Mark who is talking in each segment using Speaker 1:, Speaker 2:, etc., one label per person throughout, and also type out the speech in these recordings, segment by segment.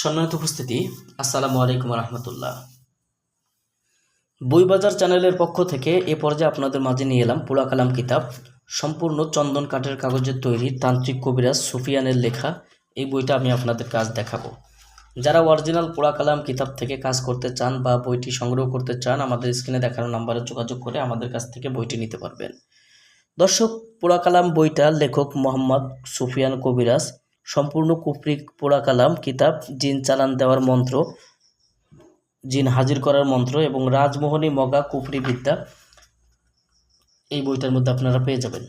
Speaker 1: সম্মানিত উপস্থিতি, আসসালামু আলাইকুম রহমতুল্লাহ। বইবাজার চ্যানেলের পক্ষ থেকে এ পর্যায়ে আপনাদের মাঝে নিয়ে এলাম পোড়া কালাম কিতাব। সম্পূর্ণ চন্দন কাঠের কাগজের তৈরি তান্ত্রিক কবিরাজ সুফিয়ানের লেখা এই বইটা আমি আপনাদের কাজ দেখাবো। যারা অরিজিনাল পোড়া কালাম কিতাব থেকে কাজ করতে চান বা বইটি সংগ্রহ করতে চান, আমাদের স্ক্রিনে দেখানো নাম্বারে যোগাযোগ করে আমাদের কাছ থেকে বইটি নিতে পারবেন। দর্শক, পোড়া কালাম বইটার লেখক মোহাম্মদ সুফিয়ান কবিরাজ। সম্পূর্ণ কুফরি পোড়া কালাম কিতাব, জিন চালান দেওয়ার মন্ত্র, জিন হাজির করার মন্ত্র এবং রাজমোহনী মগা কুফরি বিদ্যা এই বইটার মধ্যে আপনারা পেয়ে যাবেন।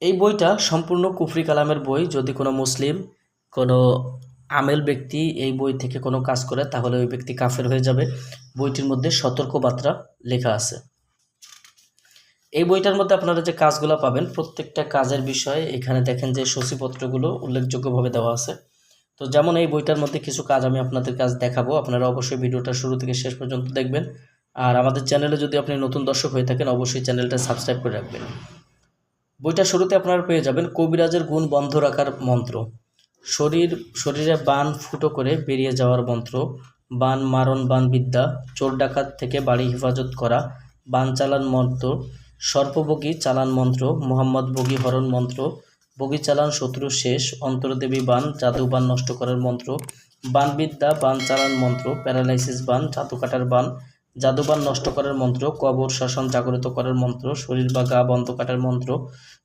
Speaker 1: এই বইটা সম্পূর্ণ কুফরি কালামের বই। যদি কোনো মুসলিম, কোনো আমেল ব্যক্তি এই বই থেকে কোনো কাজ করে, তাহলে ওই ব্যক্তি কাফের হয়ে যাবে। বইটির মধ্যে সতর্কবার্তা লেখা আছে। এই বইটার মধ্যে আপনারা যে কাজগুলো পাবেন, প্রত্যেকটা কাজের বিষয়ে এখানে দেখেন যে সূচিপত্রগুলো উল্লেখযোগ্যভাবে দেওয়া আছে। তো যেমন এই বইটার মধ্যে কিছু কাজ আমি আপনাদের কাজ দেখাবো। আপনারা অবশ্যই ভিডিওটা শুরু থেকে শেষ পর্যন্ত দেখবেন। আর আমাদের চ্যানেলে যদি আপনি নতুন দর্শক হয়ে থাকেন, অবশ্যই চ্যানেলটা সাবস্ক্রাইব করে রাখবেন। বইটা শুরুতে আপনারা পেয়ে যাবেন কবিরাজের গুণ বন্ধ রাখার মন্ত্র, শরীরে বান ফুটো করে বেরিয়ে যাওয়ার মন্ত্র, বান মারণ বান বিদ্যা, চোর ডাকাত থেকে বাড়ি হেফাজত করা, বান চালান মন্ত্র, সর্পবগী চালান মন্ত্র, মোহাম্মদ বগি হরণ মন্ত্র, বগি চালান শত্রু শেষ, অন্তর্দেবী বান, জাদু বান নষ্ট করার মন্ত্র, বান বিদ্যা, বান চালান মন্ত্র, প্যারালাইসিস বান, জাদু কাটার বান, জাদুবান নষ্ট করার মন্ত্র, কবর শাসন জাগ্রত করার মন্ত্র, শরীর বা গা বন্ধ কাটার মন্ত্র,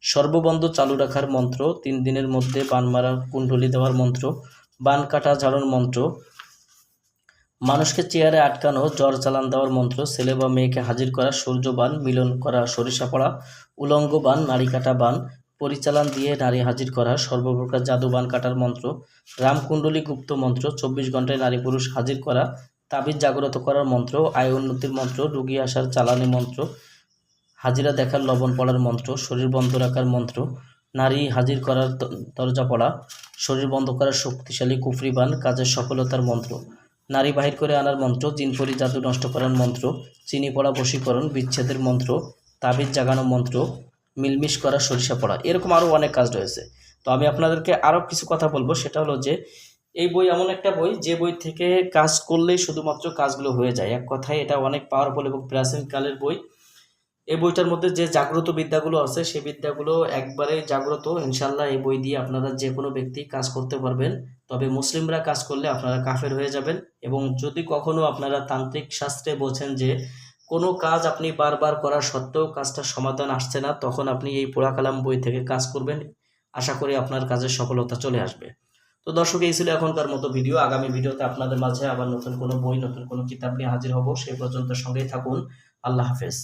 Speaker 1: সর্ববন্ধ চালু রাখার মন্ত্র, 3 দিনের মধ্যে বান মারা কুণ্ডলি দেওয়ার মন্ত্র, বান কাটা ঝাড়ন মন্ত্র, মানুষকে চেয়ারে আটকানো জ্বর চালান দেওয়ার মন্ত্র, ছেলে বা মেয়েকে হাজির করা সূর্যবান, মিলন করা সরিষা পড়া, উলঙ্গ বান, নারী কাটা বান, পরিচালন দিয়ে নারী হাজির করা, সর্বপ্রকার জাদু বান কাটার মন্ত্র, রামকুণ্ডলী গুপ্ত মন্ত্র, 24 ঘন্টায় নারী পুরুষ হাজির করা, তাবিজ জাগ্রত করার মন্ত্র, আয় উন্নতির মন্ত্র, রুগী আসার চালানি মন্ত্র, হাজিরা দেখার লবণ পড়ার মন্ত্র, শরীর বন্ধ রাখার মন্ত্র, নারী হাজির করার দরজা পড়া, শরীর বন্ধ করার শক্তিশালী কুফরি বান, কাজের সফলতার মন্ত্র, নারী বাহির করে আনার মন্ত্র, জিনপরি জাদু নষ্ট করার মন্ত্র, চিনি পড়া বশীকরণ, বিচ্ছেদের মন্ত্র, তাবিজ জাগানো মন্ত্র, মিলমিশ করা সরিষা পড়া, এরকম আরও অনেক কাজ রয়েছে। তো আমি আপনাদেরকে আরও কিছু কথা বলবো। সেটা হলো যে এই বই এমন একটা বই, যে বই থেকে কাজ করলেই শুধুমাত্র কাজগুলো হয়ে যায়। এক কথায় এটা অনেক পাওয়ারফুল এবং প্রাচীনকালের বই। এই বইটার মধ্যে যে জাগ্রত বিদ্যাগুলো আছে, সেই বিদ্যাগুলো একবারে জাগ্রত। ইনশাল্লাহ এই বই দিয়ে আপনারা যে কোনো ব্যক্তি কাজ করতে পারবেন। তবে মুসলিমরা কাজ করলে আপনারা কাফের হয়ে যাবেন। এবং যদি কখনো আপনারা তান্ত্রিক শাস্ত্রে বোঝেন যে কোনো কাজ আপনি বারবার করার সত্ত্বেও কাজটার সমাধান আসছে না, তখন আপনি এই পোড়া কালাম বই থেকে কাজ করবেন। আশা করি আপনার কাজের সফলতা চলে আসবে। তো দর্শক, এই ছিল এখনকার মতো ভিডিও। আগামী ভিডিওতে আপনাদের মাঝে আবার নতুন কোনো বই, নতুন কোনো কিতাব নিয়ে হাজির হব। সেই পর্যন্ত সঙ্গেই থাকুন। আল্লাহ হাফেজ।